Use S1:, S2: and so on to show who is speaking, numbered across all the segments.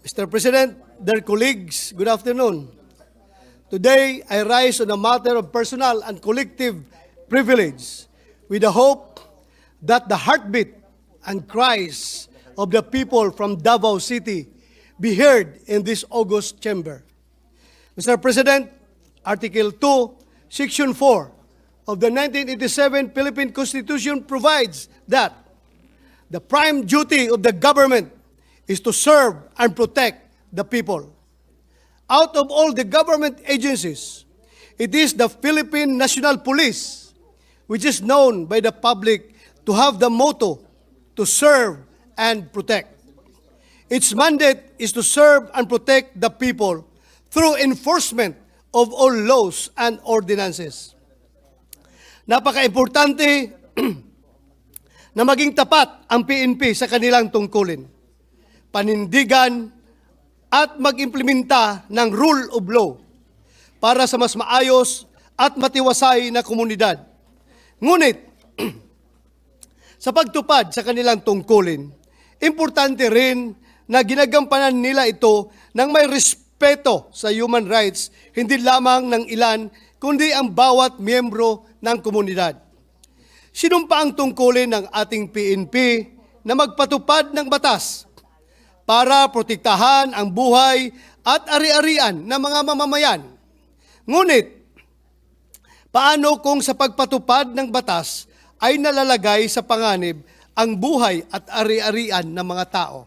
S1: Mr. President, dear colleagues, good afternoon. Today, I rise on a matter of personal and collective privilege with the hope that the heartbeat and cries of the people from Davao City be heard in this august chamber. Mr. President, Article 2, Section 4 of the 1987 Philippine Constitution provides that the prime duty of the government is to serve and protect the people. Out of all the government agencies, it is the Philippine National Police, which is known by the public to have the motto to serve and protect. Its mandate is to serve and protect the people through enforcement of all laws and ordinances. Napaka-importante na maging tapat ang PNP sa kanilang tungkulin, panindigan at mag-implementa ng rule of law para sa mas maayos at matiwasay na komunidad. Ngunit, sa pagtupad sa kanilang tungkulin, importante rin na ginagampanan nila ito ng may respeto sa human rights, hindi lamang ng ilan, kundi ang bawat miyembro ng komunidad. Sinumpa ang tungkulin ng ating PNP na magpatupad ng batas para protektahan ang buhay at ari-arian ng mga mamamayan. Ngunit, paano kung sa pagpatupad ng batas ay nalalagay sa panganib ang buhay at ari-arian ng mga tao?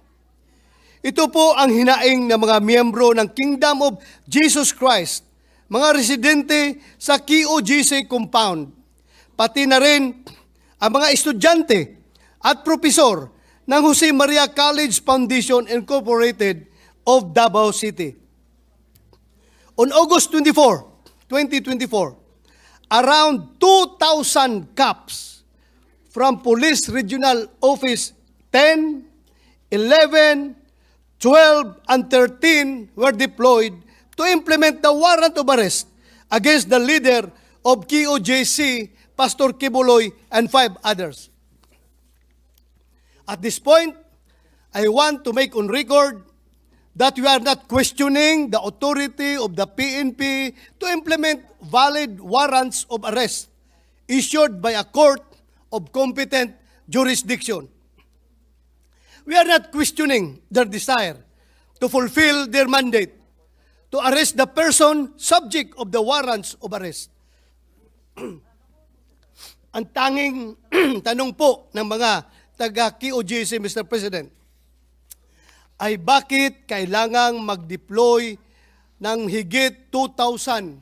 S1: Ito po ang hinaing ng mga miyembro ng Kingdom of Jesus Christ, mga residente sa QOJC compound, pati na rin ang mga estudyante at propesor ng Jose Maria College Foundation Incorporated of Davao City. On August 24, 2024, around 2,000 cops from Police Regional Office 10, 11, 12, and 13 were deployed to implement the warrant of arrest against the leader of QOJC, Pastor Kibuloy, and 5 others. At this point, I want to make on record that we are not questioning the authority of the PNP to implement valid warrants of arrest issued by a court of competent jurisdiction. We are not questioning their desire to fulfill their mandate to arrest the person subject of the warrants of arrest. Ang tanging tanong po ng mga taga-QOJC, Mr. President, ay bakit kailangang mag-deploy ng higit 2,000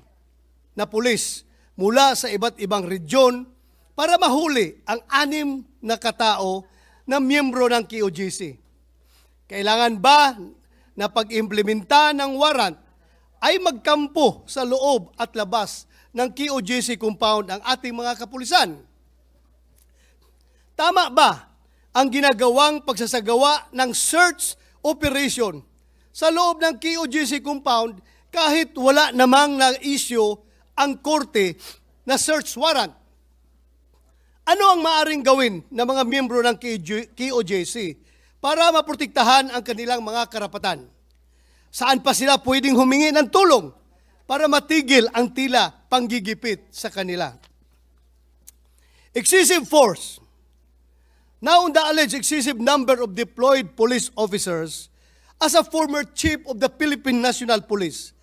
S1: na pulis mula sa iba't ibang region para mahuli ang 6 na katao na miyembro ng QOJC? Kailangan ba na pag-implementa ng warrant ay magkampo sa loob at labas ng QOJC compound ang ating mga kapulisan? Tama ba ang ginagawang pagsasagawa ng search operation sa loob ng QOJC compound kahit wala namang na-issue ang korte na search warrant? Ano ang maaring gawin ng mga miyembro ng QOJC para maprotektahan ang kanilang mga karapatan? Saan pa sila pwedeng humingi ng tulong para matigil ang tila panggigipit sa kanila? Excessive force. Now, on the alleged excessive number of deployed police officers, as a former chief of the Philippine National Police,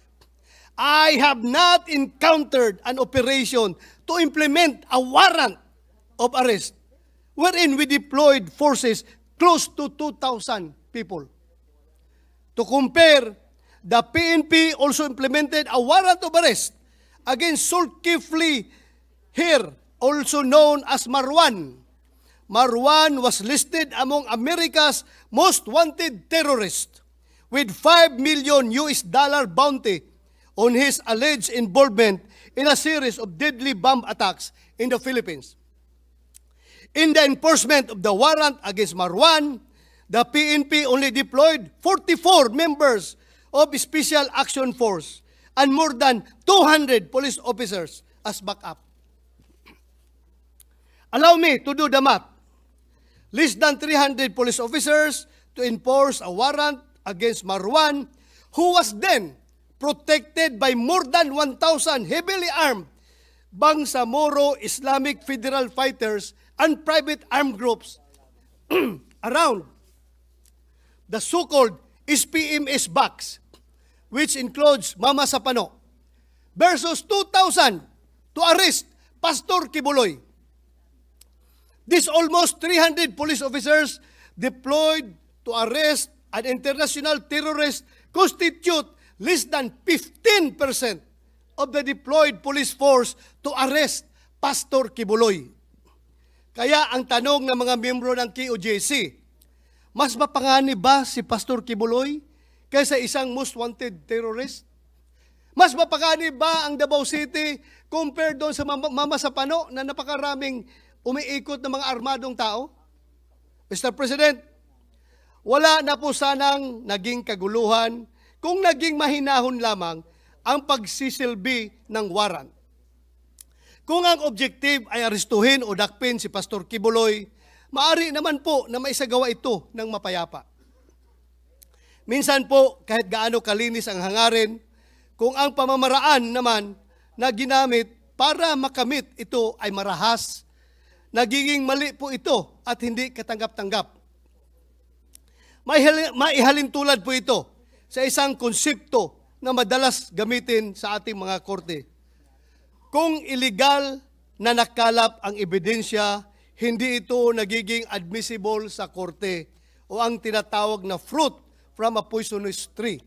S1: I have not encountered an operation to implement a warrant of arrest wherein we deployed forces close to 2,000 people. To compare, the PNP also implemented a warrant of arrest against Zulkifli here, also known as Marwan. Marwan was listed among America's most wanted terrorists with $5 million bounty on his alleged involvement in a series of deadly bomb attacks in the Philippines. In the enforcement of the warrant against Marwan, the PNP only deployed 44 members of Special Action Force and more than 200 police officers as backup. Allow me to do the math. Less than 300 police officers to enforce a warrant against Marwan, who was then protected by more than 1,000 heavily armed Bangsamoro Islamic Federal Fighters and private armed groups around the so-called SPMS box, which includes Mama Sapano, versus 2,000 to arrest Pastor Kibuloy. These almost 300 police officers deployed to arrest an international terrorist constitute less than 15% of the deployed police force to arrest Pastor Kibuloy. Kaya ang tanong ng mga miyembro ng KOJC, mas mapanganib ba si Pastor Kibuloy kaysa isang most wanted terrorist? Mas mapanganib ba ang Davao City compared doon sa Mama Sapano na napakaraming umiikot ng mga armadong tao? Mr. President, wala na po sanang naging kaguluhan kung naging mahinahon lamang ang pagsisilbi ng warrant. Kung ang objective ay arestuhin o dakpin si Pastor Kibuloy, maari naman po na maisagawa ito ng mapayapa. Minsan po, kahit gaano kalinis ang hangarin, kung ang pamamaraan naman na ginamit para makamit ito ay marahas, nagiging mali po ito at hindi katanggap-tanggap. Maihalin tulad po ito sa isang konsepto na madalas gamitin sa ating mga korte. Kung illegal na nakalap ang ebidensya, hindi ito nagiging admissible sa korte o ang tinatawag na fruit from a poisonous tree.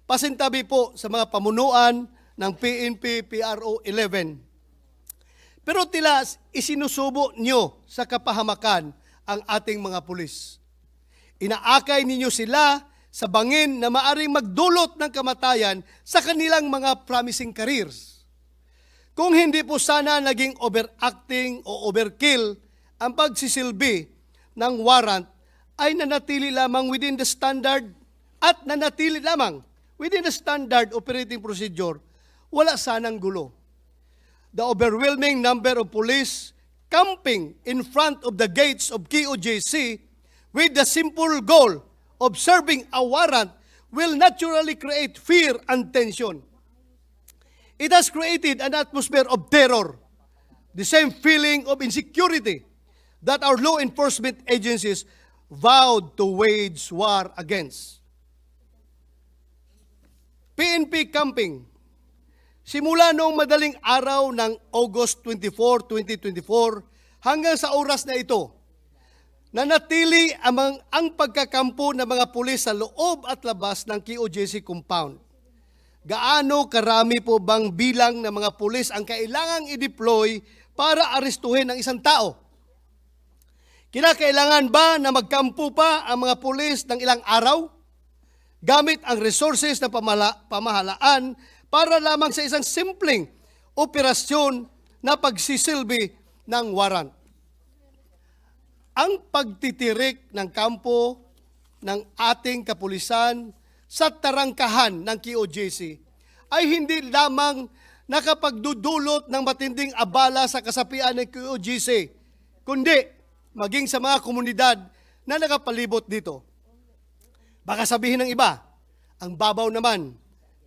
S1: Pasintabi po sa mga pamunuan ng PNP PRO 11. Pero tila isinusubo nyo sa kapahamakan ang ating mga pulis. Inaakay ninyo sila sa bangin na maaring magdulot ng kamatayan sa kanilang mga promising careers. Kung hindi po sana naging overacting o overkill ang pagsisilbi ng warrant, ay nanatili lamang within the standard operating procedure, wala sanang gulo. The overwhelming number of police camping in front of the gates of KOJC with the simple goal of serving a warrant will naturally create fear and tension. It has created an atmosphere of terror, the same feeling of insecurity that our law enforcement agencies vowed to wage war against. PNP camping. Simula noong madaling araw ng August 24, 2024 hanggang sa oras na ito, nanatili ang pagkakampo ng mga pulis sa loob at labas ng KOJC compound. Gaano karami po bang bilang ng mga pulis ang kailangang i-deploy para arestuhin ang isang tao? Kinakailangan ba na magkampo pa ang mga pulis ng ilang araw? Gamit ang resources ng pamahalaan para lamang sa isang simpleng operasyon na pagsisilbi ng warrant. Ang pagtitirik ng kampo ng ating kapulisan sa tarangkahan ng KOJC ay hindi lamang nakapagdudulot ng matinding abala sa kasapian ng KOJC, kundi maging sa mga komunidad na nakapalibot dito. Baka sabihin ng iba, ang babaw naman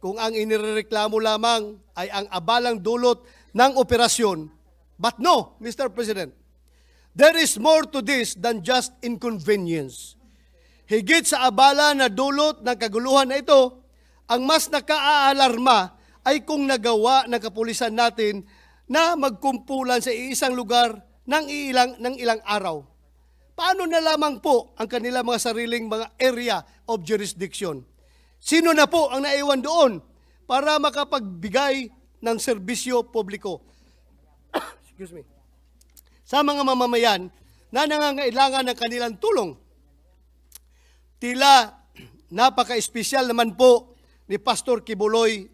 S1: kung ang inireklamo lamang ay ang abalang dulot ng operasyon. But no, Mr. President, there is more to this than just inconvenience. Higit sa abala na dulot ng kaguluhan na ito, ang mas nakaalarma ay kung nagawa ng kapulisan natin na magkumpulan sa iisang lugar ng ilang araw. Paano na lamang po ang kanilang mga sariling mga area of jurisdiction? Sino na po ang naiwan doon para makapagbigay ng serbisyo publiko? Excuse me. Sa mga mamamayan na nangangailangan ng kanilang tulong. Tila napaka-espesyal naman po ni Pastor Kibuloy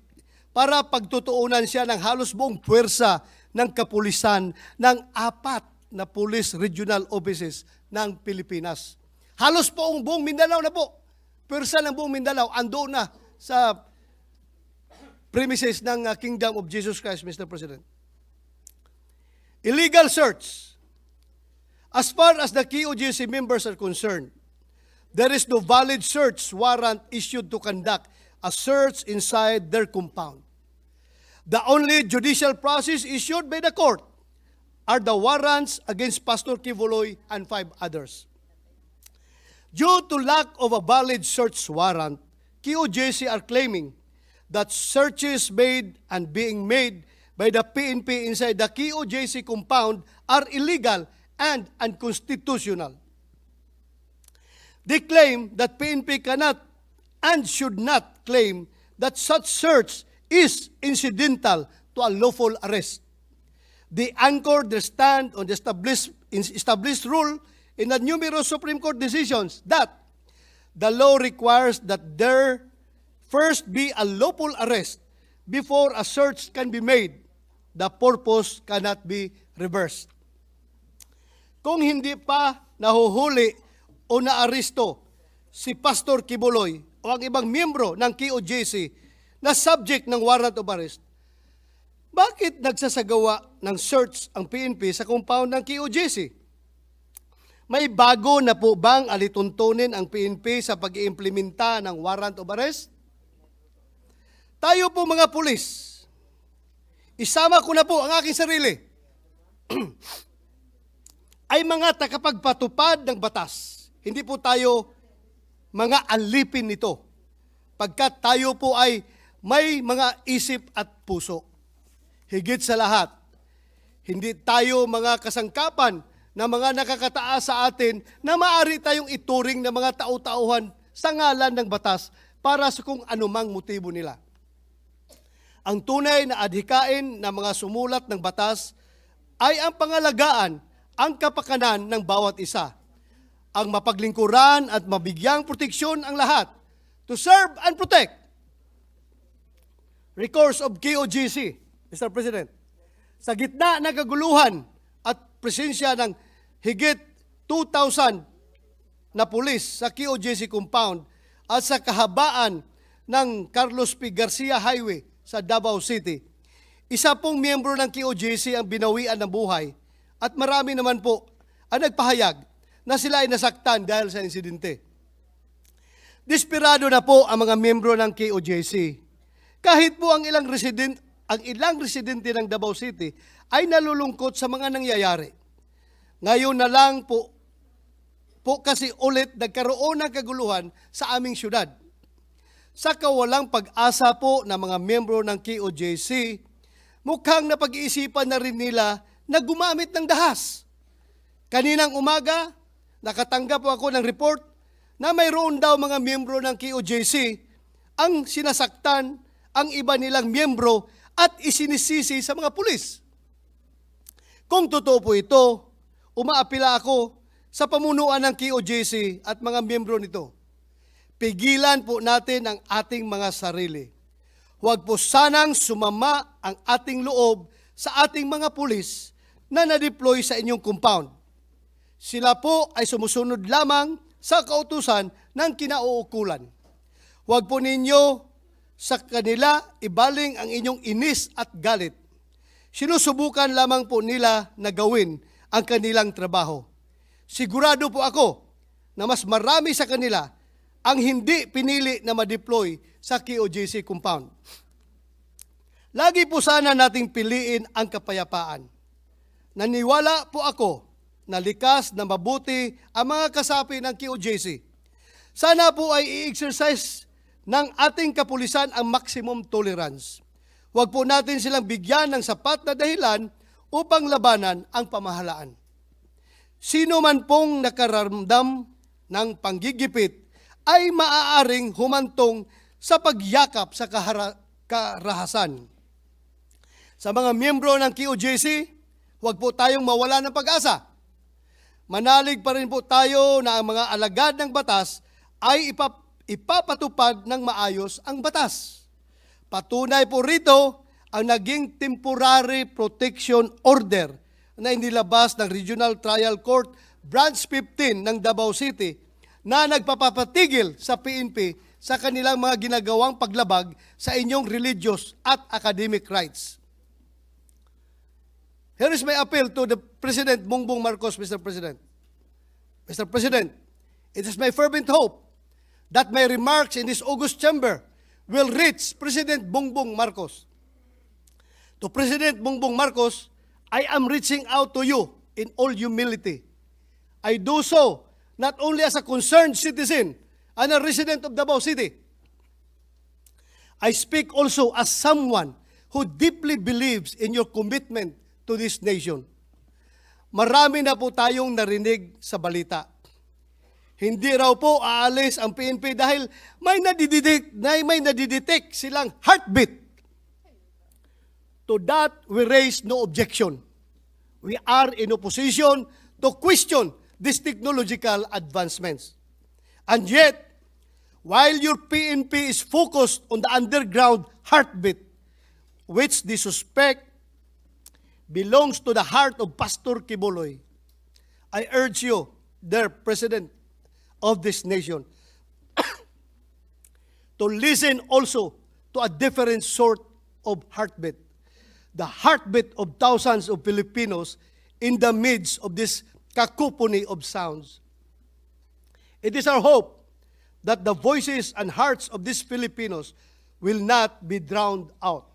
S1: para pagtutuunan siya ng halos buong puwersa ng kapulisan ng 4 na police regional offices ng Pilipinas. Halos po ang buong Mindanao na po. Puwersa ng buong Mindanao andoon na sa premises ng Kingdom of Jesus Christ, Mr. President. Illegal search. As far as the KOJC members are concerned, there is no valid search warrant issued to conduct a search inside their compound. The only judicial process issued by the court are the warrants against Pastor Quiboloy and 5 others. Due to lack of a valid search warrant, QJC are claiming that searches made and being made by the PNP inside the QJC compound are illegal and unconstitutional. They claim that PNP cannot and should not claim that such search is incidental to a lawful arrest. They anchor their stand on the established rule in the numerous Supreme Court decisions that the law requires that there first be a lawful arrest before a search can be made. The purpose cannot be reversed. Kung hindi pa nahuhuli o naaresto si Pastor Quiboloy o ang ibang miyembro ng QJC na subject ng warrant of arrest, bakit nagsasagawa ng search ang PNP sa compound ng QJC? May bago na po bang alituntunin ang PNP sa pag-iimplementa ng warrant of arrest? Tayo po mga pulis, isama ko na po ang aking sarili, ay mga takapagpatupad ng batas. Hindi po tayo mga alipin nito, pagkat tayo po ay may mga isip at puso. Higit sa lahat, hindi tayo mga kasangkapan na mga nakakataas sa atin na maaari tayong ituring na mga tao-tauhan sa ngalan ng batas para sa kung anumang motibo nila. Ang tunay na adhikain ng mga sumulat ng batas ay ang pangalagaan ang kapakanan ng bawat isa, ang mapaglingkuran at mabigyang proteksyon ang lahat, to serve and protect. Recourse of QJC, Mr. President, sa gitna ng kaguluhan at presensya ng higit 2,000 na pulis sa QJC compound at sa kahabaan ng Carlos P. Garcia Highway sa Davao City, isa pong miyembro ng QJC ang binawian ng buhay at marami naman po ang nagpahayag na sila ay nasaktan dahil sa insidente. Desperado na po ang mga miyembro ng QJC. Kahit po ang ilang residente ng Davao City ay nalulungkot sa mga nangyayari. Ngayon na lang po kasi ulit nagkaroon ng kaguluhan sa aming syudad. Sa kawalang pag-asa po ng mga miyembro ng QJC, mukhang napag-iisipan na rin nila na gumamit ng dahas. Kaninang umaga, nakatanggap po ako ng report na mayroon daw mga miyembro ng QJC ang sinasaktan ang iba nilang miyembro at isinisisi sa mga pulis. Kung totoo po ito, umaapila ako sa pamunuan ng QJC at mga miyembro nito. Pigilan po natin ang ating mga sarili. Huwag po sanang sumama ang ating loob sa ating mga pulis na na-deploy sa inyong compound. Sila po ay sumusunod lamang sa kautusan ng kinauukulan. Huwag po ninyo sa kanila ibaling ang inyong inis at galit. Sinusubukan lamang po nila na gawin ang kanilang trabaho. Sigurado po ako na mas marami sa kanila ang hindi pinili na ma-deploy sa QJC compound. Lagi po sana nating piliin ang kapayapaan. Naniwala po ako na likas na mabuti ang mga kasapi ng QJC. Sana po ay i-exercise ng ating kapulisan ang maximum tolerance. Huwag po natin silang bigyan ng sapat na dahilan upang labanan ang pamahalaan. Sino man pong nakaramdam ng panggigipit ay maaaring humantong sa pagyakap sa karahasan. Sa mga miyembro ng QJC, huwag po tayong mawala ng pag-asa. Manalig pa rin po tayo na ang mga alagad ng batas ay ipapatupad ng maayos ang batas. Patunay po rito ang naging temporary protection order na inilabas ng Regional Trial Court Branch 15 ng Davao City na nagpapapatigil sa PNP sa kanilang mga ginagawang paglabag sa inyong religious at academic rights. Here is my appeal to the President Bongbong Marcos, Mr. President. Mr. President, It is my fervent hope that my remarks in this August chamber will reach President Bongbong Marcos. To President Bongbong Marcos, I am reaching out to you in all humility. I do so not only as a concerned citizen and a resident of Davao City. I speak also as someone who deeply believes in your commitment to this nation. Marami na po tayong narinig sa balita. Hindi raw po aalis ang PNP dahil may nadidetect silang heartbeat. To that, we raise no objection. We are in opposition to question these technological advancements. And yet, while your PNP is focused on the underground heartbeat, which they suspect belongs to the heart of Pastor Kibuloy, I urge you, dear President of this nation, to listen also to a different sort of heartbeat, the heartbeat of thousands of Filipinos in the midst of this cacophony of sounds. It is our hope that the voices and hearts of these Filipinos will not be drowned out.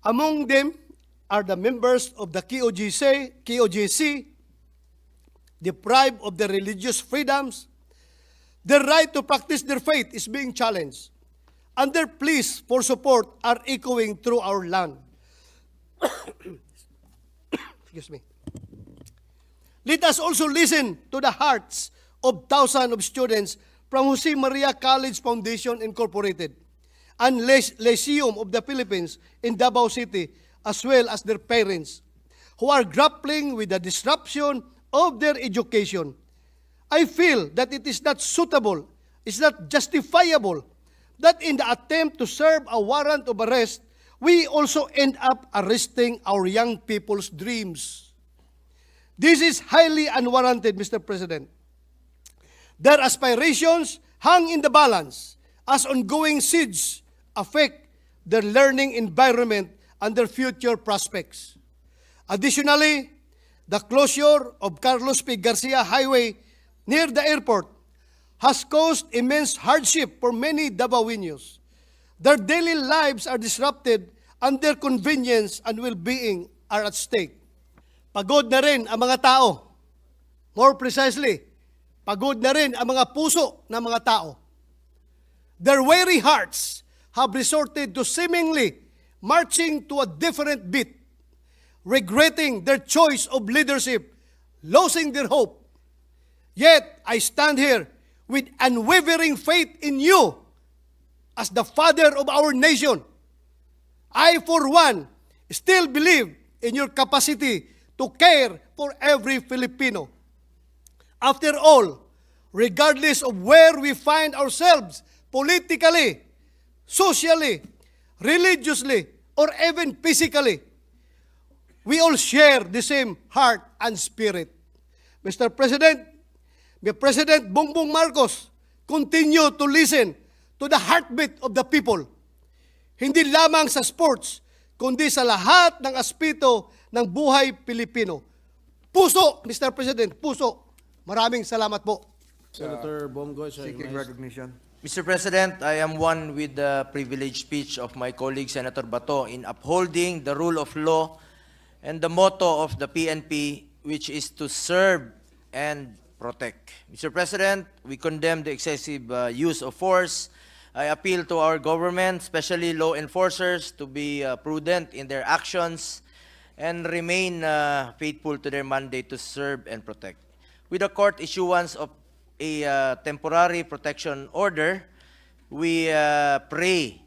S1: Among them are the members of the KOJC, deprived of their religious freedoms. Their right to practice their faith is being challenged, and their pleas for support are echoing through our land. Excuse me. Let us also listen to the hearts of thousands of students from Jose Maria College Foundation Incorporated and Lyceum of the Philippines in Davao City, as well as their parents, who are grappling with the disruption of their education. I feel that it is not suitable, it's not justifiable, that in the attempt to serve a warrant of arrest, we also end up arresting our young people's dreams. This is highly unwarranted, Mr. President. Their aspirations hang in the balance as ongoing siege affect their learning environment and their future prospects. Additionally, the closure of Carlos P. Garcia Highway near the airport has caused immense hardship for many Davaoenos. Their daily lives are disrupted and their convenience and well-being are at stake. Pagod na rin ang mga tao. More precisely, pagod na rin ang mga puso ng mga tao. Their weary hearts have resorted to seemingly marching to a different beat, regretting their choice of leadership, losing their hope. Yet, I stand here with unwavering faith in you as the father of our nation. I, for one, still believe in your capacity to care for every Filipino. After all, regardless of where we find ourselves politically, socially, religiously, or even physically, we all share the same heart and spirit. Mr. President, may President Bongbong Marcos continue to listen to the heartbeat of the people, hindi lamang sa sports, kundi sa lahat ng aspeto ng buhay Pilipino. Puso, Mr. President, puso. Maraming salamat po.
S2: Senator Bongo,
S3: Seeking recognition.
S4: Mr. President, I am one with the privileged speech of my colleague Senator Bato in upholding the rule of law and the motto of the PNP, which is to serve and protect. Mr. President, we condemn the excessive use of force. I appeal to our government, especially law enforcers, to be prudent in their actions and remain faithful to their mandate to serve and protect. With the court issuance of a temporary protection order, we pray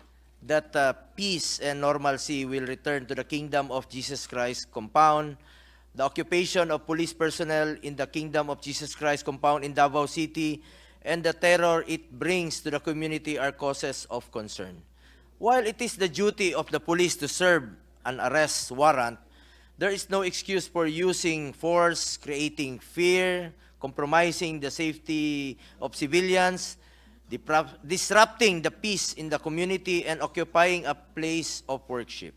S4: that peace and normalcy will return to the Kingdom of Jesus Christ compound. The occupation of police personnel in the Kingdom of Jesus Christ compound in Davao City and the terror it brings to the community are causes of concern. While it is the duty of the police to serve an arrest warrant, there is no excuse for using force, creating fear, compromising the safety of civilians, disrupting the peace in the community, and occupying a place of worship.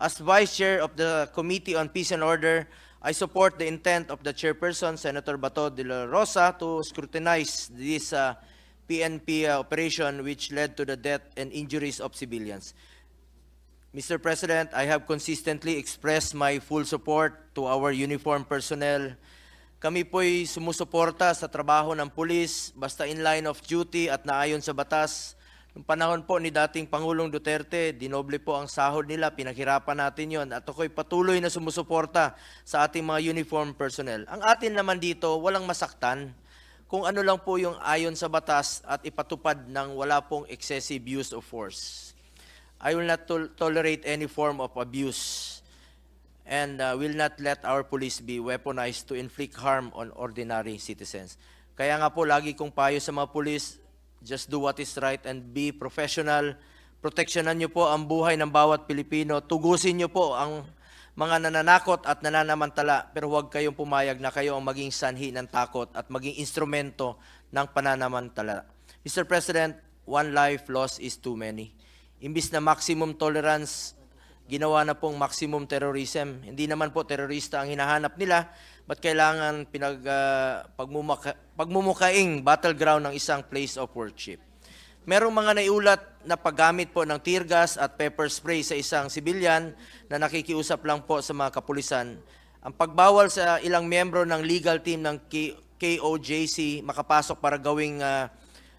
S4: As Vice Chair of the Committee on Peace and Order, I support the intent of the chairperson, Senator Bato de la Rosa, to scrutinize this PNP operation which led to the death and injuries of civilians. Mr. President, I have consistently expressed my full support to our uniformed personnel. Kami po'y sumusuporta sa trabaho ng pulis, basta in line of duty at naayon sa batas. Noong panahon po ni dating Pangulong Duterte, dinoble po ang sahod nila, pinaghirapan natin yon. At ako'y patuloy na sumusuporta sa ating mga uniformed personnel. Ang atin naman dito, walang masaktan. Kung ano lang po yung ayon sa batas at ipatupad ng wala pong excessive use of force. I will not tolerate any form of abuse and will not let our police be weaponized to inflict harm on ordinary citizens. Kaya nga po, lagi kong payo sa mga police, just do what is right and be professional. Proteksyonan niyo po ang buhay ng bawat Pilipino. Tugusin niyo po ang mga nananakot at nananamantala, pero huwag kayong pumayag na kayo ang maging sanhi ng takot at maging instrumento ng pananamantala. Mr. President, one life lost is too many. Imbis na maximum tolerance, ginawa na pong maximum terrorism. Hindi naman po terorista ang hinahanap nila, ba't kailangan pagmumukaing battleground ng isang place of worship? Merong mga naiulat na paggamit po ng tear gas at pepper spray sa isang sibilyan na nakikiusap lang po sa mga kapulisan. Ang pagbawal sa ilang miyembro ng legal team ng KOJC makapasok para gawing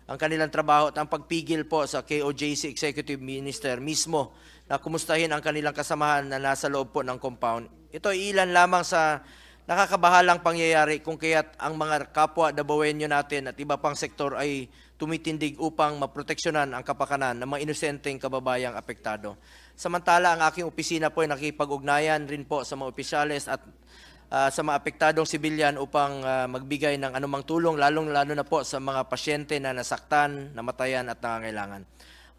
S4: ang kanilang trabaho at ang pagpigil po sa KOJC Executive Minister mismo na kumustahin ang kanilang kasamahan na nasa loob po ng compound. Ito ay ilan lamang sa nakakabahalang pangyayari kung kaya't ang mga kapwa Dabawenyo natin at iba pang sektor ay tumitindig upang maproteksyonan ang kapakanan ng mga inosenteng kababayang apektado. Samantala, ang aking opisina po ay nakipag-ugnayan rin po sa mga opisyales at sa mga apektadong sibilyan upang magbigay ng anumang tulong, lalong-lalo na po sa mga pasyente na nasaktan, namatayan at nangangailangan.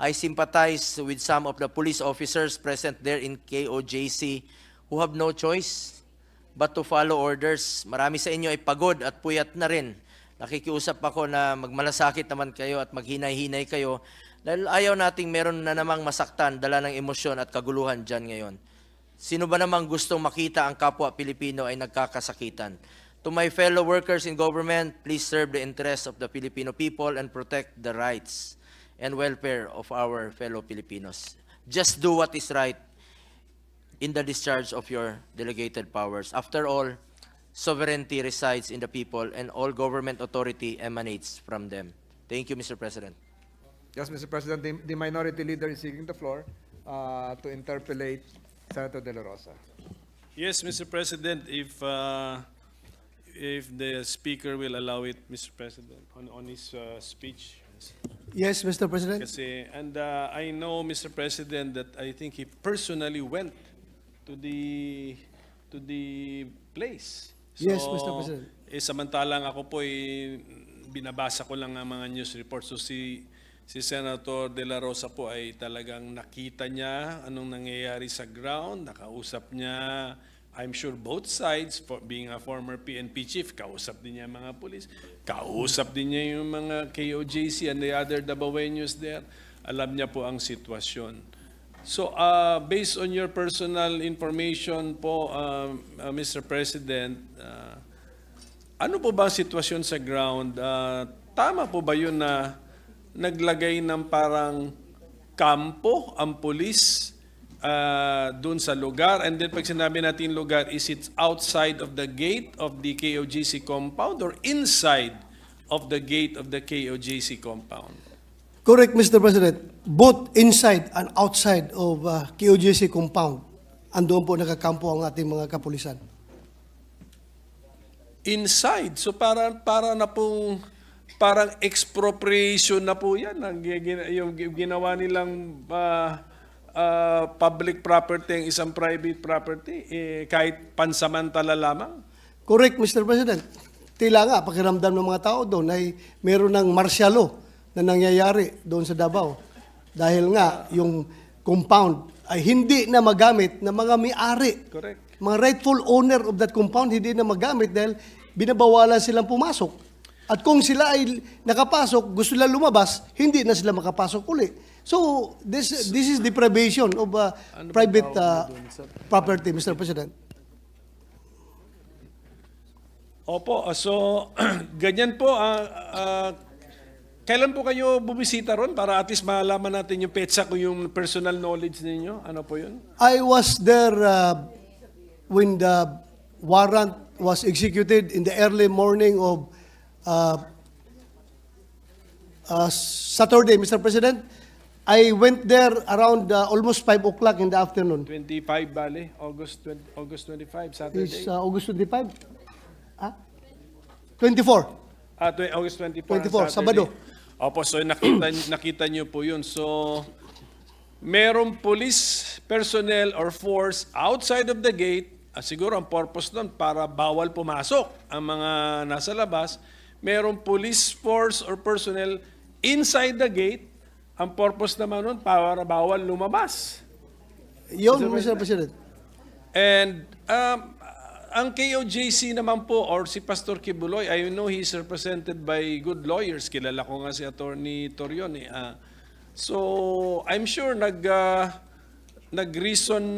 S4: I sympathize with some of the police officers present there in KOJC who have no choice but to follow orders. Marami sa inyo ay pagod at puyat na rin. Nakikiusap ako na magmalasakit naman kayo at maghinay-hinay kayo dahil ayaw nating meron na namang masaktan, dala ng emosyon at kaguluhan dyan ngayon. Sino ba namang gustong makita ang kapwa Pilipino ay nagkakasakitan? To my fellow workers in government, please serve the interests of the Filipino people and protect the rights and welfare of our fellow Filipinos. Just do what is right in the discharge of your delegated powers. After all, sovereignty resides in the people and all government authority emanates from them. Thank you, Mr. President.
S3: Yes, Mr. President, the minority leader is seeking the floor to interpellate Senator De La Rosa.
S2: Yes, Mr. President, if the speaker will allow it, Mr. President, on his speech.
S1: Yes, Mr. President.
S2: Kasi, and I know, Mr. President, that I think he personally went to the place.
S1: Yes, Mr. President.
S2: Samantalang ako po binabasa ko lang ang mga news reports. So si Senator De La Rosa po ay talagang nakita niya anong nangyayari sa ground, nakausap niya, I'm sure both sides, for being a former PNP chief, kausap din niya mga pulis, kausap din niya yung mga KOJC and the other Dabawenyos there. Alam niya po ang sitwasyon. So, based on your personal information po, Mr. President, ano po ba ang sitwasyon sa ground? Tama po ba yun na naglagay ng parang kampo ang pulis dun sa lugar? And then pag sinabi natin lugar, is it outside of the gate of the KOJC compound or inside of the gate of the KOJC compound?
S1: Correct, Mr. President. Both inside and outside of KOJC compound, andoon po nakakampo ang ating mga kapulisan.
S2: Inside. So para na pong parang expropriation na po yan. Yung ginawa nilang public property, isang private property, kahit pansamantala lamang.
S1: Correct, Mr. President. Tila nga, pakiramdam ng mga tao doon ay meron ng martial law na nangyayari doon sa Davao. Dahil nga, yung compound ay hindi na magamit ng mga may-ari.
S2: Correct.
S1: Mga rightful owner of that compound hindi na magamit dahil binabawalan silang pumasok. At kung sila ay nakapasok, gusto nila lumabas, hindi na sila makapasok uli. So, this is deprivation of private property, Mr. President.
S2: Opo, so ganyan po. Kailan po kayo bumisita ron para at least malaman natin yung petsa kung yung personal knowledge ninyo? Ano po yun?
S1: I was there when the warrant was executed in the early morning of Saturday, Mr. President. I went there around almost 5 o'clock in the afternoon.
S2: 25, bale? August 25, Saturday?
S1: Is August 25? Ah? 24.
S2: August 24,
S1: 24,
S2: Saturday.
S1: Sabado.
S2: Opo, so nakita niyo po yun. So, merong police personnel or force outside of the gate. Siguro ang purpose doon para bawal pumasok ang mga nasa labas. Merong police force or personnel inside the gate. Ang purpose naman nun para bawal lumabas.
S1: Yun, Mr. President.
S2: And ang KOJC naman po, or si Pastor Kibuloy, I know he's represented by good lawyers. Kilala ko nga si Attorney Torion. So, I'm sure nag-reason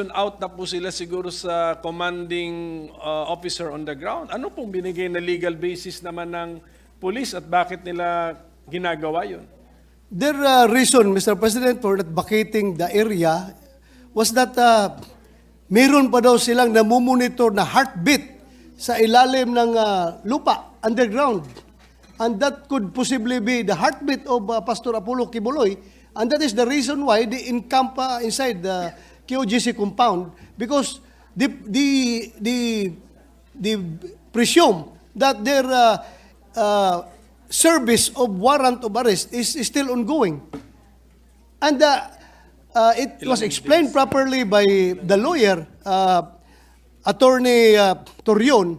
S2: out na po sila siguro sa commanding officer on the ground. Ano pong binigay na legal basis naman ng police at bakit nila ginagawa yun?
S1: Their reason, Mr. President, for not vacating the area was that meron pa daw silang namumonitor na heartbeat sa ilalim ng lupa, underground. And that could possibly be the heartbeat of Pastor Apollo Kibuloy. And that is the reason why they encamp inside the KOGC compound, because they presume that their service of warrant of arrest is still ongoing. And it was explained properly by the lawyer, Attorney Torion,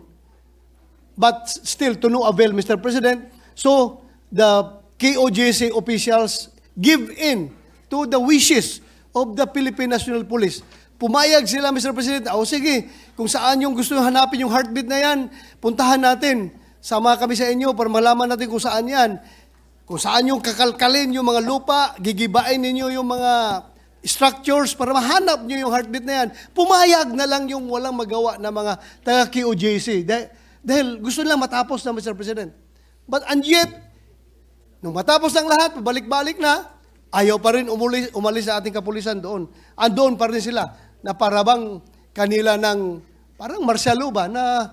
S1: but still to no avail, Mr. President. So the KOJC officials give in to the wishes of the Philippine National Police. Pumayag sila, Mr. President, sige, kung saan yung gusto nyo hanapin yung heartbeat na yan, puntahan natin. Sama kami sa inyo para malaman natin kung saan yan. Kung saan yung kakalkalin yung mga lupa, gigibain ninyo yung mga structures para mahanap nyo yung heartbeat na yan. Pumayag na lang yung walang magawa na mga taga-KOJC. Dahil gusto nilang matapos na, Mr. President. And yet, nung matapos ng lahat, balik-balik na, ayaw pa rin umalis sa ating kapulisan doon. Andoon pa rin sila na parabang kanila ng parang martial law ba na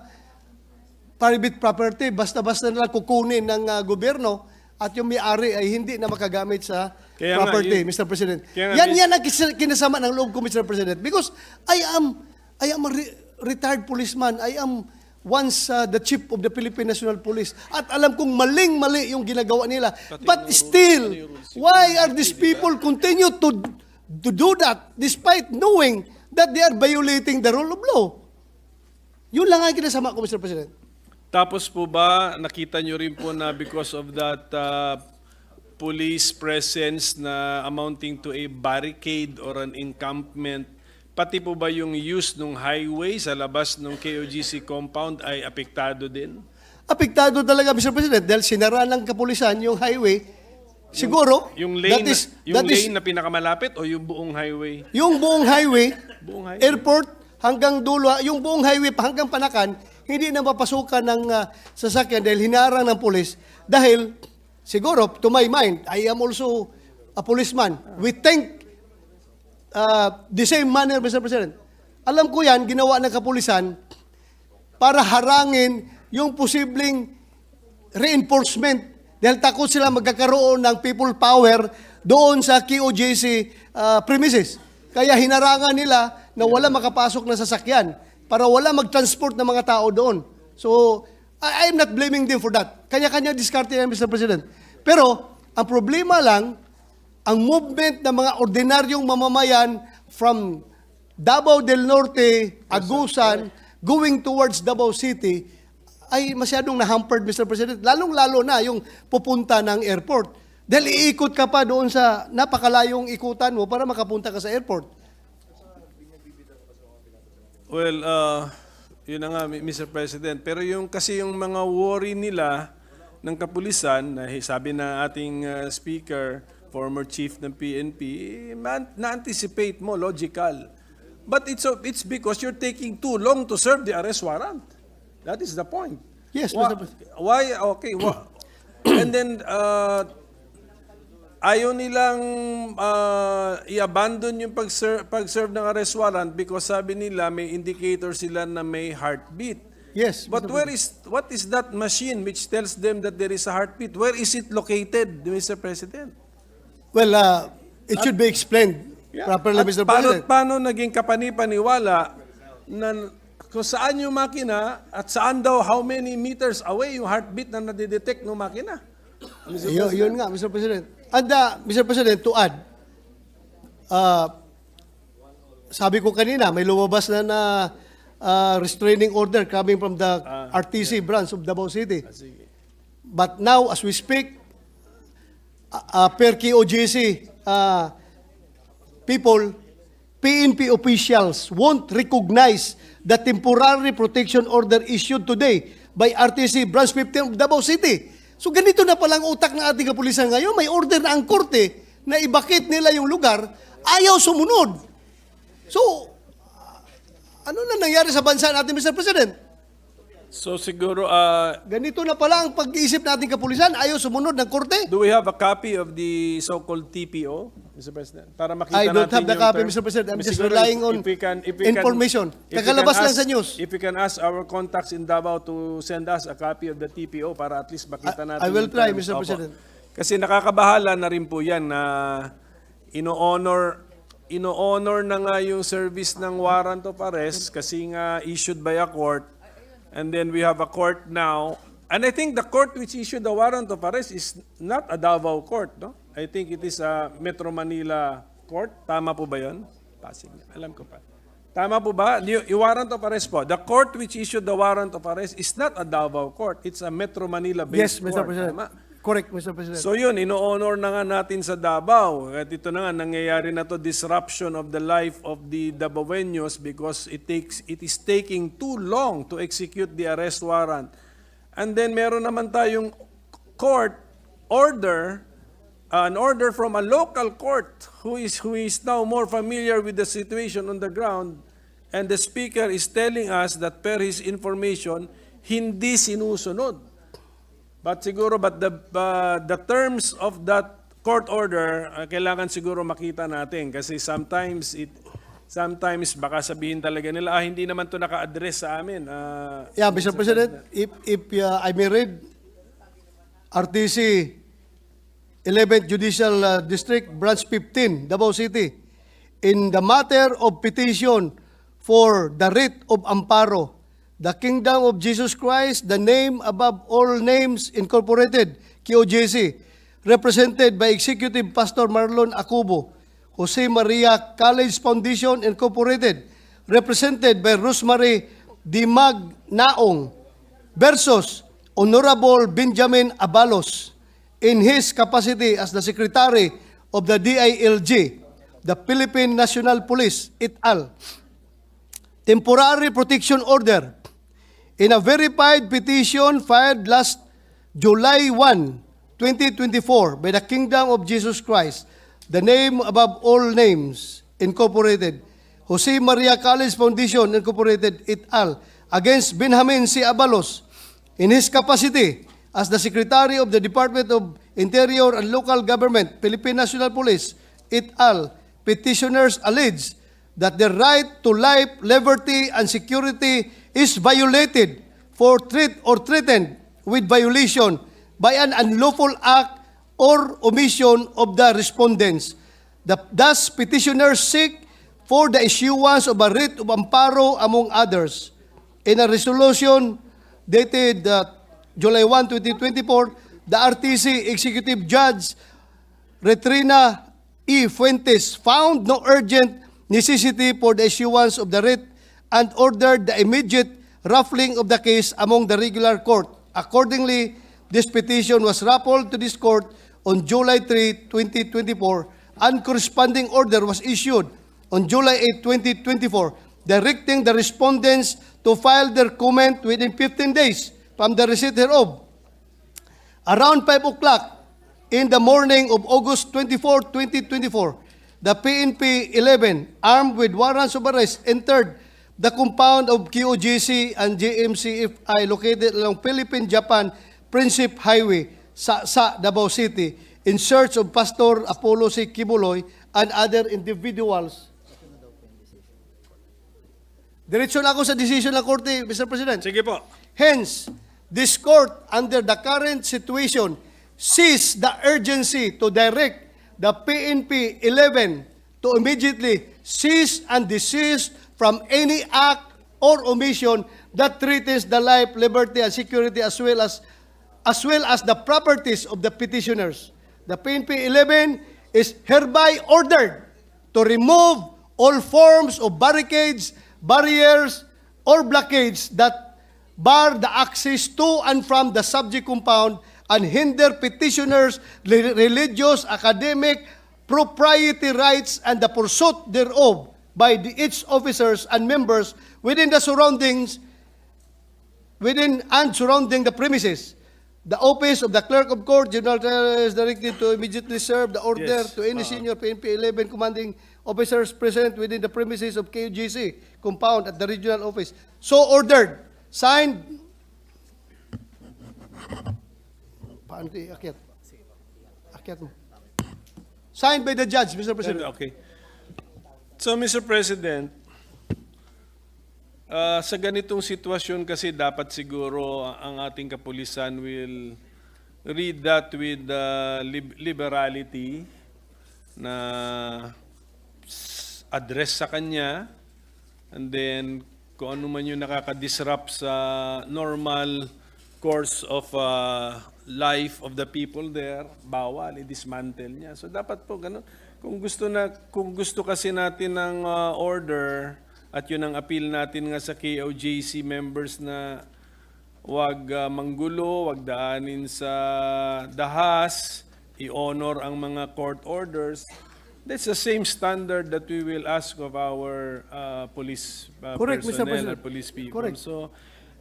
S1: private property, basta-basta nila kukunin ng gobyerno at yung may-ari ay hindi na makagamit sa
S2: Kaya nga,
S1: property,
S2: yun-
S1: Mr. President.
S2: Kaya nga,
S1: Yan ang kinasama ng loob ko, Mr. President. Because I am a retired policeman. I am once the chief of the Philippine National Police. At alam kong maling-mali yung ginagawa nila. But still, why are these people continue to do that despite knowing that they are violating the rule of law? Yun lang ang kinasama ko, Mr. President.
S2: Tapos po ba, nakita nyo rin po na because of that police presence na amounting to a barricade or an encampment, pati po ba yung use ng highway sa labas ng KOGC compound ay apektado din?
S1: Apektado talaga, Mr. President, dahil sinara ng kapulisan yung highway. Siguro,
S2: Yung lane,
S1: that is
S2: na pinakamalapit o yung buong highway?
S1: yung buong highway,
S2: Buong highway.
S1: airport hanggang dulo, yung buong highway pa hanggang Panakan, hindi na mapasukan ng sasakyan dahil hinarang ng pulis. Dahil, siguro, to my mind, I am also a policeman. We think the same manner, Mr. President. Alam ko yan, ginawa ng kapulisan para harangin yung posibleng reinforcement dahil takot sila magkakaroon ng people power doon sa KOJC premises. Kaya hinarangan nila na wala makapasok na sasakyan para wala mag-transport ng mga tao doon. So, I am not blaming them for that. Kanya-kanya diskarte yan, Mr. President. Pero, ang problema lang, ang movement ng mga ordinaryong mamamayan from Davao del Norte, Agusan, going towards Davao City, ay masyadong na-hampered, Mr. President. Lalong-lalo na yung pupunta ng airport. Dahil iikot ka pa doon sa napakalayong ikutan mo para makapunta ka sa airport.
S2: Well, yun na nga, Mr. President. Pero kasi yung mga worry nila ng kapulisan, na sabi na ating speaker, former chief ng PNP, na-anticipate mo, logical. But it's because you're taking too long to serve the arrest warrant. That is the point.
S1: Yes,
S2: Why,
S1: Mr. President.
S2: And then, ayaw nilang i-abandon yung pag-serve ng arrest warrant because sabi nila may indicator sila na may heartbeat.
S1: Yes,
S2: But
S1: Mr.
S2: what is that machine which tells them that there is a heartbeat? Where is it located, Mr. President?
S1: Well, it should be explained properly,
S2: At
S1: Mr. President.
S2: paano naging kapani-paniwala na kung saan yung makina at saan daw, how many meters away yung heartbeat na nadidetect ng makina?
S1: Yun nga, Mr. President. And Mr. President, to add, sabi ko kanina, may lumabas na restraining order coming from the RTC branch of Davao City. But now, as we speak, per KOJC people, PNP officials won't recognize the temporary protection order issued today by RTC Branch 15 of Davao City. So ganito na palang utak ng ating kapulisan ngayon. May order na ang korte na ibakit nila yung lugar, ayaw sumunod. So, ano na nangyari sa bansa natin, Mr. President?
S2: So siguro,
S1: Ganito na pala ang pag-iisip nating kapulisan, ayaw sumunod ng korte.
S2: do we have a copy of the so-called TPO, Mr. President? Para makita
S1: I don't
S2: natin
S1: have the
S2: yung
S1: copy,
S2: term.
S1: Mr. President. I'm just
S2: Siguro
S1: relying on
S2: if we can-
S1: information.
S2: if we
S1: Kakalabas
S2: can
S1: lang
S2: ask-
S1: sa news.
S2: If we can ask our contacts in Davao to send us a copy of the TPO para at least makita natin.
S1: I will
S2: yung
S1: try,
S2: terms.
S1: Mr.
S2: Opo.
S1: President.
S2: Kasi nakakabahala na rin po yan na ino-honor na nga yung service ng warrant of arrest kasi nga issued by a court. And then we have a court now. And I think the court which issued the warrant of arrest is not a Davao court, no? I think it is a Metro Manila court. Tama po ba yun? Pasig. Alam ko pa. Tama po ba? Yung warrant of arrest po. The court which issued the warrant of arrest is not a Davao court. It's a Metro
S1: Yes,
S2: Manila-based
S1: Mr.
S2: court.
S1: President.
S2: Tama.
S1: Correct, Mr. President.
S2: So yun, ino-honor na nga natin sa Davao. At ito na nga, nangyayari na to, disruption of the life of the Davaoenos because it is taking too long to execute the arrest warrant. And then meron naman tayong court order, an order from a local court who is now more familiar with the situation on the ground. And the speaker is telling us that per his information, hindi sinusunod. But the terms of that court order, kailangan siguro makita natin kasi sometimes baka sabihin talaga nila, hindi naman to naka-address sa amin.
S1: Yeah, Mr. President, if I may read, RTC 11th Judicial District, Branch 15, Davao City, in the matter of petition for the writ of amparo, the Kingdom of Jesus Christ, the name above all names incorporated, KOJC, represented by Executive Pastor Marlon Acubo, Jose Maria College Foundation Incorporated, represented by Rosemary Dimag Naong, versus Honorable Benjamin Abalos, in his capacity as the Secretary of the DILG, the Philippine National Police, et al. Temporary protection order. In a verified petition filed last July 1, 2024 by the Kingdom of Jesus Christ, the name above all names, Incorporated, Jose Maria College Foundation, Incorporated, et al., against Benjamin C. Abalos, in his capacity as the Secretary of the Department of Interior and Local Government, Philippine National Police, et al., petitioners allege that the right to life, liberty, and security is violated for threat or threatened with violation by an unlawful act or omission of the respondents. Thus, petitioners seek for the issuance of a writ of amparo among others. In a resolution dated July 1, 2024, the RTC Executive Judge Retrina E. Fuentes found no urgent necessity for the issuance of the writ and ordered the immediate ruffling of the case among the regular court. Accordingly, this petition was raffled to this court on July 3, 2024, and corresponding order was issued on July 8, 2024, directing the respondents to file their comment within 15 days from the receipt hereof. Around 5 o'clock in the morning of August 24, 2024, the PNP 11, armed with warrants of arrest, entered the compound of QOGC and JMCFI located along Philippine-Japan Principe Highway sa Davao City in search of Pastor Apollo C. Kibuloy and other individuals. Diretso na ako sa decision ng Korte, Mr. President.
S2: Sige po.
S1: Hence, this court, under the current situation, sees the urgency to direct the PNP 11 to immediately cease and desist from any act or omission that threatens the life, liberty, and security as well as the properties of the petitioners. The PNP 11 is hereby ordered to remove all forms of barricades, barriers, or blockades that bar the access to and from the subject compound and hinder petitioners' religious, academic, propriety rights and the pursuit thereof by its officers and members within and surrounding the premises. The office of the Clerk of Court, General is directed to immediately serve the order
S2: Yes.
S1: to any senior PNP 11 commanding officers present within the premises of KUGC compound at the regional office. So ordered. Signed. Paano ito iakyat? Akyat mo. Signed by the judge, Mr. President.
S2: Okay. So, Mr. President, sa ganitong sitwasyon kasi dapat siguro ang ating kapulisan will read that with liberality na address sa kanya, and then kung ano man yung nakaka-disrupt sa normal course of life of the people there, bawal, i-dismantle niya. So dapat po ganun. Kung gusto kasi natin ng order at yun ang appeal natin nga sa KOJC members na wag manggulo, wag daanin sa dahas, i-honor ang mga court orders. That's the same standard that we will ask of our police
S1: Correct, Mr.
S2: personnel or
S1: President.
S2: police people.
S1: Correct.
S2: So,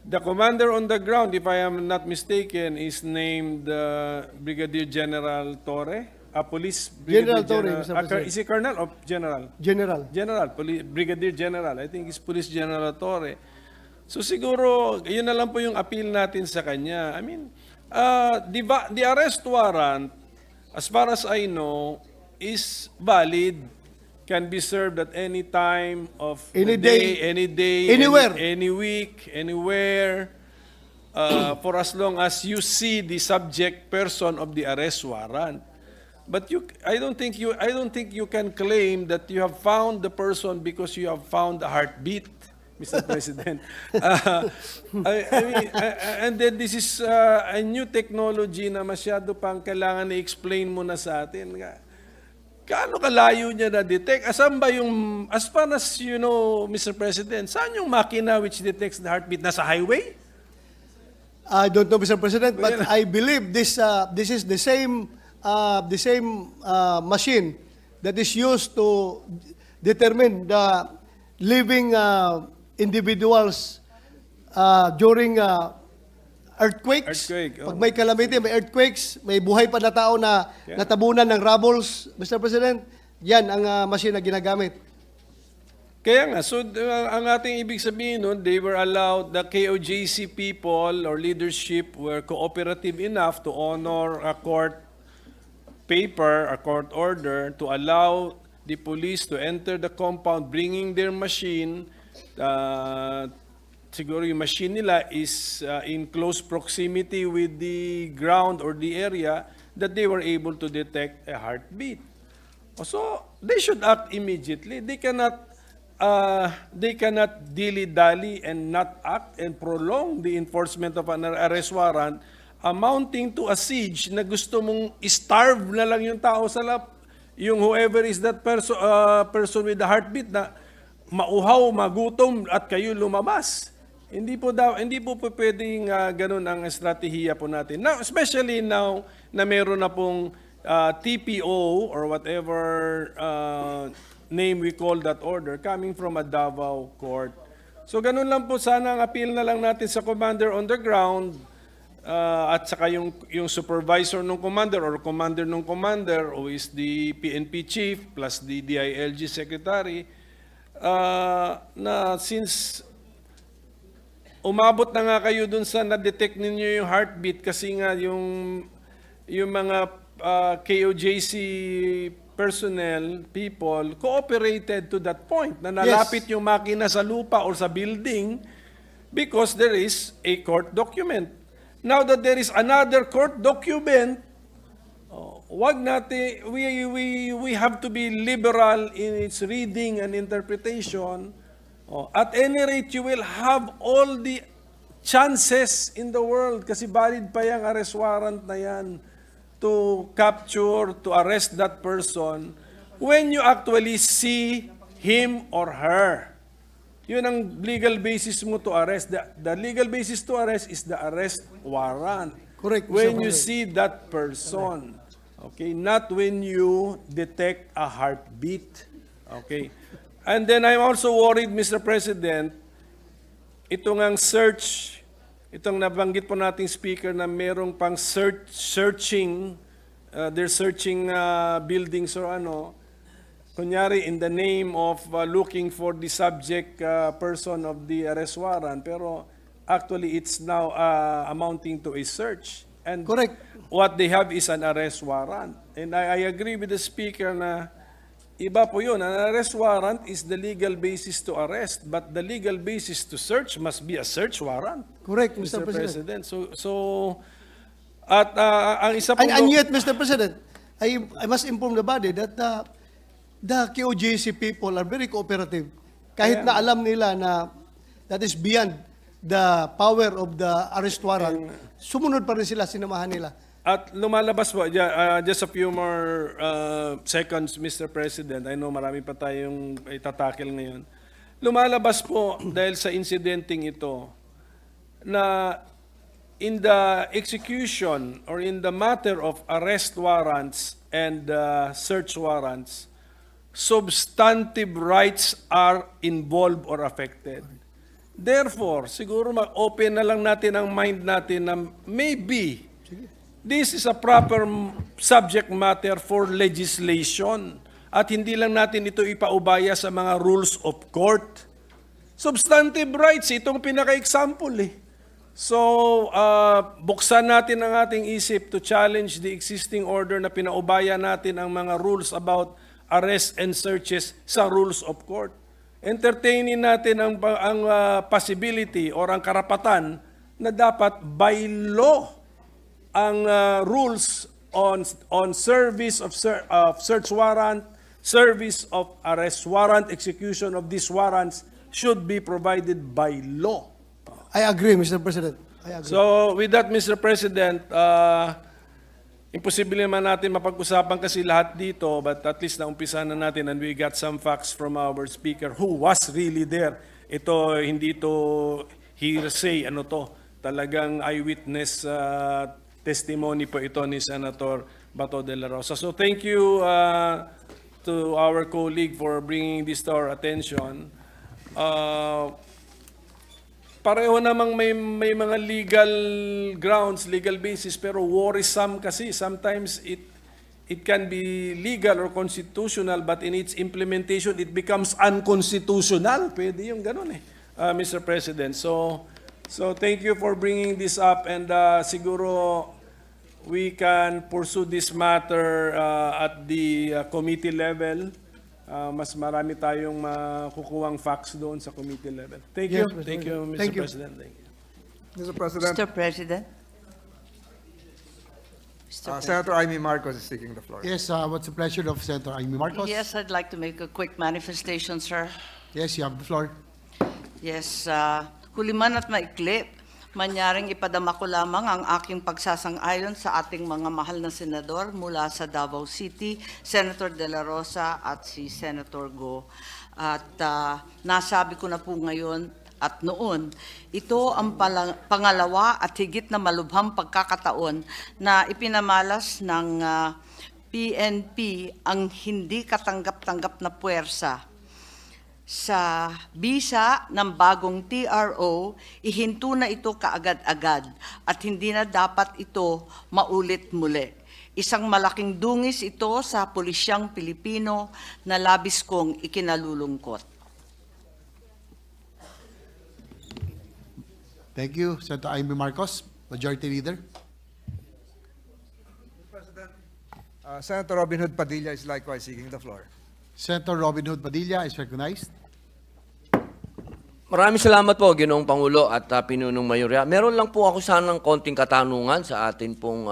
S2: the commander on the ground, if I am not mistaken, is named Brigadier General Torre. Police
S1: General
S2: Brigadier
S1: Torre, Mr. President.
S2: Is he Colonel or General?
S1: General.
S2: Brigadier General. I think it's Police General Torre. So siguro, yun na lang po yung appeal natin sa kanya. I mean, the arrest warrant, as far as I know, is valid, can be served at any time of
S1: Any
S2: the
S1: day,
S2: any day,
S1: anywhere.
S2: any week, anywhere, for as long as you see the subject person of the arrest warrant. But I don't think you can claim that you have found the person because you have found a heartbeat, Mr. President. I mean, and then this is a new technology na masyado pang kailangan i-explain mo na sa atin. Gaano kalayo niya na-detect? Asan ba yung, as far as you know, Mr. President, saan yung makina which detects the heartbeat? Nasa highway?
S1: I don't know, Mr. President, but I believe this is the same machine that is used to determine the living individuals during earthquakes.
S2: Earthquake, oh.
S1: Pag may calamity, may earthquakes, may buhay pa na tao na natabunan ng rubbles, Mr. President, yan ang machine na ginagamit.
S2: Kaya nga, so ang ating ibig sabihin nun, they were allowed, the KOJC people or leadership were cooperative enough to honor a court paper, a court order, to allow the police to enter the compound bringing their machine. Siguro yung machine nila is in close proximity with the ground or the area that they were able to detect a heartbeat. So they should act immediately. They cannot dilly-dally and not act and prolong the enforcement of an arrest warrant amounting to a siege na gusto mong starve na lang yung tao sa yung whoever is that person with the heartbeat na mauhaw, magutom at kayo lumabas. Hindi po pwedeng ganun ang estratehiya po natin. Now, especially now na meron na pong TPO or whatever name we call that order coming from a Davao court. So ganun lang po, sana ang appeal na lang natin sa commander on the ground at saka yung supervisor ng commander or commander ng commander who is the PNP chief plus the DILG secretary. na since umabot na nga kayo dun sa na-detect ninyo yung heartbeat kasi nga yung mga KOJC personnel, people, cooperated to that point na nalapit yung makina sa lupa or sa building because there is a court document. Now that there is another court document, wag natin, we have to be liberal in its reading and interpretation. At any rate, you will have all the chances in the world kasi valid pa yung arrest warrant na yan to capture, to arrest that person when you actually see him or her. Yun ang legal basis mo to arrest. The legal basis to arrest is the arrest warrant.
S1: Correct, Mr.
S2: When you
S1: President.
S2: see that person. Okay, not when you detect a heartbeat. Okay. And then I'm also worried, Mr. President, itong ang search, itong nabanggit po nating speaker na merong pang searching, they're searching buildings or ano, kunyari in the name of looking for the subject person of the arrest warrant, pero actually it's now amounting to a search. And
S1: Correct.
S2: what they have is an arrest warrant. And I agree with the speaker na iba po yun. An arrest warrant is the legal basis to arrest, but the legal basis to search must be a search warrant.
S1: Correct,
S2: Mr.
S1: Mr. President.
S2: So at ang isa po
S1: And yet, Mr. President, I must inform the body that the KOJC people are very cooperative. Kahit na alam nila na that is beyond the power of the arrest warrant, sumunod pa rin sila, sinamahan nila.
S2: At lumalabas po, just a few more seconds, Mr. President. I know marami pa tayong itatakil ngayon. Lumalabas po dahil sa incidenting ito na in the execution or in the matter of arrest warrants and search warrants, substantive rights are involved or affected. Therefore, siguro mag-open na lang natin ang mind natin na maybe this is a proper subject matter for legislation at hindi lang natin ito ipaubaya sa mga rules of court. Substantive rights, itong pinaka-example eh. So, buksan natin ang ating isip to challenge the existing order na pinaubaya natin ang mga rules about arrest and searches sa rules of court. Entertainin natin ang possibility or ang karapatan na dapat by law ang rules on service of search warrant, service of arrest warrant, execution of these warrants should be provided by law.
S1: I agree, Mr. President. I agree.
S2: So with that, Mr. President, imposible naman natin mapag-usapan kasi lahat dito, but at least naumpisahan na natin and we got some facts from our speaker who was really there. Ito, hindi to hearsay, ano to, talagang eyewitness testimony po ito ni Senator Bato de la Rosa. So thank you to our colleague for bringing this to our attention. Pareho namang may mga legal grounds, legal basis, pero worrisome kasi. Sometimes it can be legal or constitutional, but in its implementation, it becomes unconstitutional. Pwede yung ganun eh, Mr. President. So thank you for bringing this up, and siguro we can pursue this matter at the committee level. Mas marami tayong makukuhang facts doon sa committee level. Thank you.
S1: Yes, Mr.
S2: Thank you, Mr.
S1: Thank you.
S2: President. Thank you.
S3: Mr. President,
S5: Mr. President.
S3: Senator Amy Marcos is seeking the floor.
S6: Yes, what's the pleasure of Senator Amy Marcos?
S5: Yes, I'd like to make a quick manifestation, sir.
S6: Yes, you have the floor.
S5: Yes, huli man at maikli, manyaring ipadama ko lamang ang aking pagsasang-ayon sa ating mga mahal na senador mula sa Davao City, Senator De La Rosa at si Senator Go. At nasabi ko na po ngayon at noon, ito ang pangalawa at higit na malubhang pagkakataon na ipinamalas ng PNP ang hindi katanggap-tanggap na puwersa. Sa bisa ng bagong TRO, ihinto na ito kaagad-agad at hindi na dapat ito maulit muli. Isang malaking dungis ito sa pulisyang Pilipino na labis kong ikinalulungkot.
S6: Thank you, Senator Amy Marcos, Majority Leader.
S3: Senator Robin Hood Padilla is likewise seeking the floor.
S6: Senator Robin Hood Padilla is recognized.
S7: Maraming salamat po, Ginoong Pangulo at Pinunong Mayorya. Meron lang po ako sanang konting katanungan sa atin pong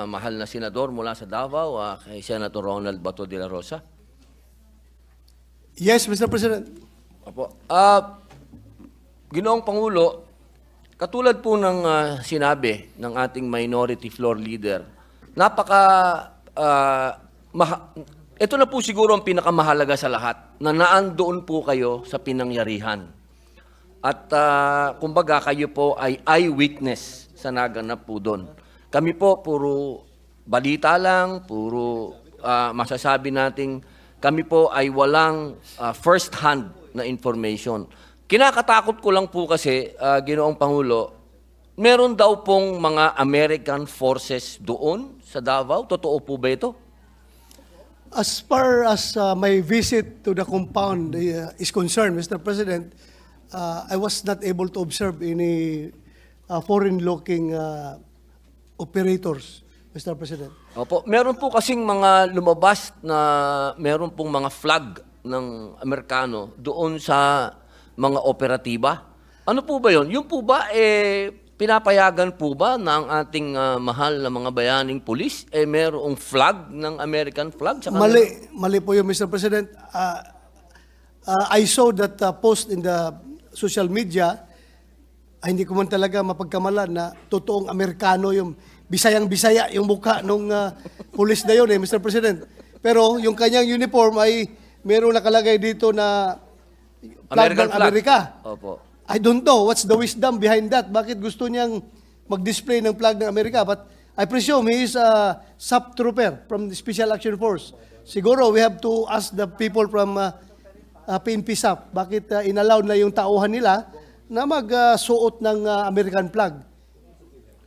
S7: mahal na senador mula sa Davao, kay Senator Ronald Bato de la Rosa.
S1: Yes, Mr. President.
S7: Opo. Ginoong Pangulo, katulad po ng sinabi ng ating minority floor leader, ito na po siguro ang pinakamahalaga sa lahat, na naandoon po kayo sa pinangyarihan. At kumbaga kayo po ay eyewitness sa naganap po doon. Kami po puro balita lang, puro masasabi nating kami po ay walang first-hand na information. Kinakatakot ko lang po kasi, Ginoong Pangulo, meron daw pong mga American forces doon sa Davao. Totoo po ba ito?
S1: As far as my visit to the compound is concerned, Mr. President, I was not able to observe any foreign-looking operators, Mr. President.
S7: Opo, meron po kasing mga lumabas na meron pong mga flag ng Amerikano doon sa mga operatiba. Ano po ba yun? Yung po ba, pinapayagan po ba ng ating mahal na mga bayaning pulis, merong flag ng American flag? Sa kanila?
S1: Mali po yun, Mr. President. I saw that post in the social media. Hindi ko man talaga mapagkamalan na totoong Amerikano yung Bisayang-Bisaya yung mukha nung pulis na yun, Mr. President. Pero yung kanyang uniform ay merong nakalagay dito na flag ng Amerika.
S7: Opo.
S1: I don't know what's the wisdom behind that. Bakit gusto niyang mag-display ng flag ng Amerika? But I presume he is a sub trooper from the Special Action Force. Siguro we have to ask the people from PNP SAP, bakit inallow na yung tauhan nila na magsuot ng American flag?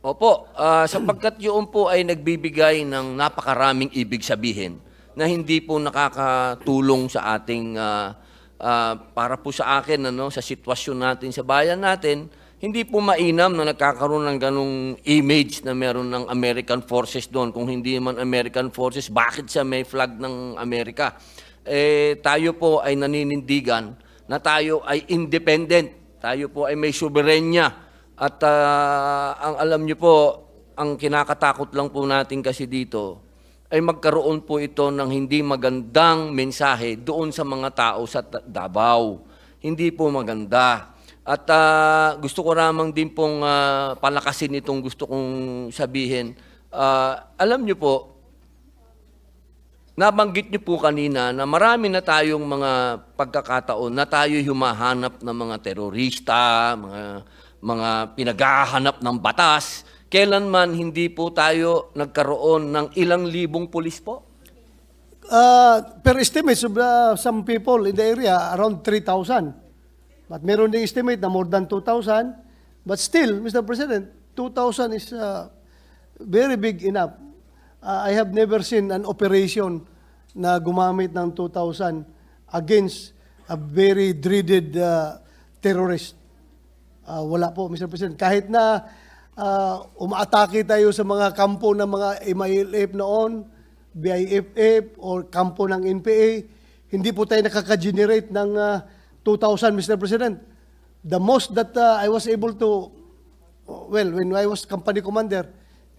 S7: Opo, sapagkat yun po ay nagbibigay ng napakaraming ibig sabihin na hindi po nakakatulong sa ating, para po sa akin, sa sitwasyon natin sa bayan natin, hindi po mainam na nagkakaroon ng ganong image na meron ng American forces doon. Kung hindi man American forces, bakit siya may flag ng Amerika? Tayo po ay naninindigan na tayo ay independent. Tayo po ay may soberenya. At ang alam niyo po, ang kinakatakot lang po natin kasi dito ay magkaroon po ito ng hindi magandang mensahe doon sa mga tao sa Davao. Hindi po maganda. At gusto ko ramang din pong palakasin itong gusto kong sabihin. Alam niyo po, nabanggit niyo po kanina na marami na tayong mga pagkakataon na tayo humahanap ng mga terorista, mga pinaghahanap ng batas. Kailanman hindi po tayo nagkaroon ng ilang libong pulis po?
S1: Per estimates of some people in the area, around 3,000. But meron ding estimate na more than 2,000. But still, Mr. President, 2,000 is very big enough. I have never seen an operation na gumamit ng 2,000 against a very dreaded terrorist. Wala po, Mr. President. Kahit na umaatake tayo sa mga kampo ng mga MILF noon, BIFF, or kampo ng NPA, hindi po tayo nakaka-generate ng 2,000, Mr. President. The most that I was able to, well, when I was company commander,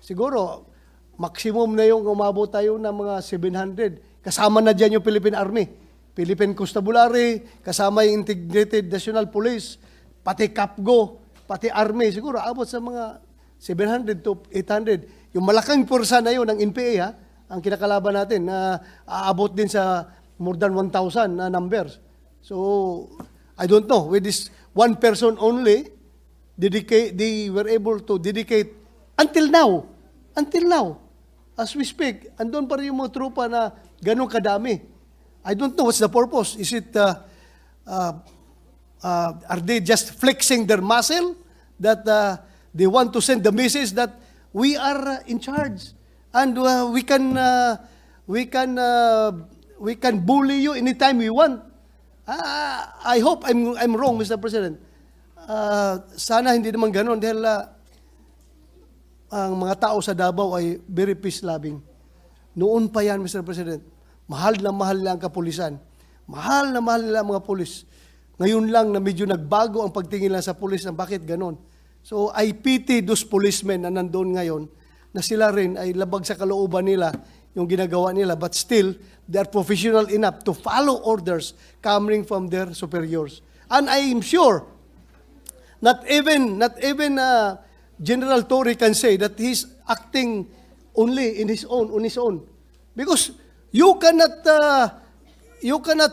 S1: siguro, maximum na yung umabot tayo ng mga 700. Kasama na dyan yung Philippine Army, Philippine Constabulary, kasama yung Integrated National Police, pati CAPGO, pati Army, siguro abot sa mga 700 to 800. Yung malaking pursa na yun ng NPA, ang kinakalaban natin, na aabot din sa more than 1,000 na numbers. So, I don't know, with this one person only, they were able to dedicate, until now, as we speak, andun pa rin yung mga trupa na ganun kadami. I don't know what's the purpose. Is it, are they just flexing their muscle that they want to send the message that we are in charge and we can bully you anytime we want? I hope I'm wrong, Mr. President. Sana hindi naman ganun dahil ang mga tao sa Davao ay very peace-loving. Noon pa yan, Mr. President, mahal na ang kapulisan. Mahal na ang mga pulis. Ngayon lang na medyo nagbago ang pagtingin lang sa pulis na bakit ganun. So I pity those policemen na nandoon ngayon na sila rin ay labag sa kalooban nila yung ginagawa nila, but still, they are professional enough to follow orders coming from their superiors. And I am sure not even General Torre can say that he's acting only on his own. Because you cannot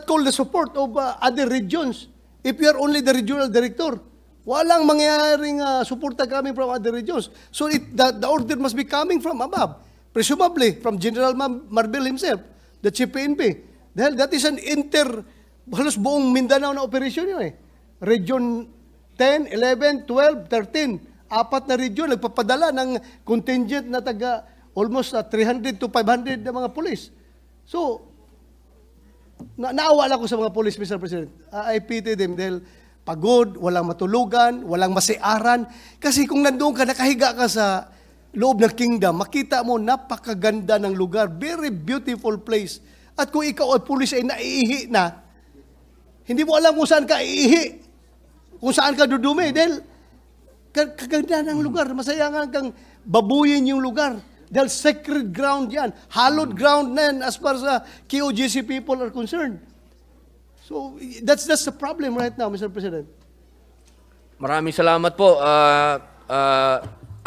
S1: call the support of other regions if you are only the regional director. Walang mangyayaring suporta coming from other regions. So the order must be coming from above. Presumably from General Marbel himself, the Chief PNP. Dahil that is an halos buong Mindanao na operasyon yun eh. Region 10, 11, 12, 13. 4 na region nagpapadala ng contingent na taga almost 300 to 500 na mga pulis. So, naawa lang ko sa mga pulis, Mr. President. I pity them dahil pagod, walang matulugan, walang masiaran. Kasi kung nandoon ka, nakahiga ka sa loob ng kingdom, makita mo napakaganda ng lugar. Very beautiful place. At kung ikaw ay pulis ay naiihi na, hindi mo alam kung saan ka iihi, kung saan ka dudumi. Dahil kaganda ng lugar. Masaya nga kang babuyin yung lugar. Dahil sacred ground yan. Hallowed ground na yan as far as KOGC people are concerned. So, that's the problem right now, Mr. President.
S7: Maraming salamat po.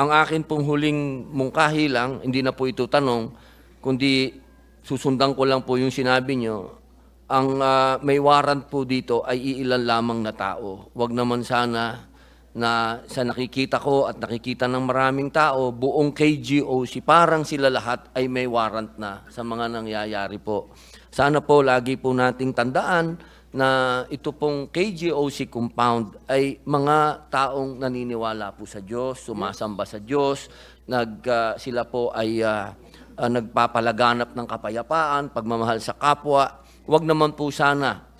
S7: Ang akin pong huling mungkahi lang, hindi na po ito tanong, kundi susundan ko lang po yung sinabi nyo. Ang may warrant po dito ay iilan lamang na tao. Huwag naman sana na sa nakikita ko at nakikita ng maraming tao, buong KGOC, parang sila lahat ay may warrant na sa mga nangyayari po. Sana po lagi po nating tandaan na ito pong KGOC compound ay mga taong naniniwala po sa Diyos, sumasamba sa Diyos, sila po ay nagpapalaganap ng kapayapaan, pagmamahal sa kapwa. Huwag naman po sana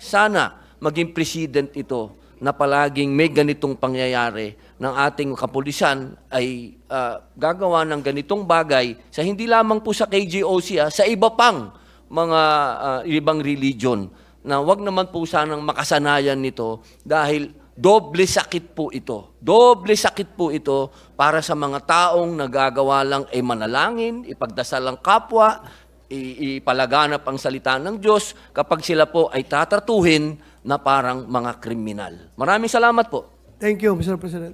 S7: maging president ito na palaging may ganitong pangyayari ng ating kapulisan ay gagawa ng ganitong bagay sa hindi lamang po sa KGOC, sa iba pang mga ibang religion na wag naman po sanang makasanayan nito dahil doble sakit po ito. Doble sakit po ito para sa mga taong nagagawa lang ay manalangin, ipagdasal ang kapwa, ipalaganap ang salita ng Diyos kapag sila po ay tatratuhin na parang mga kriminal. Maraming salamat po.
S1: Thank you, Mr. President.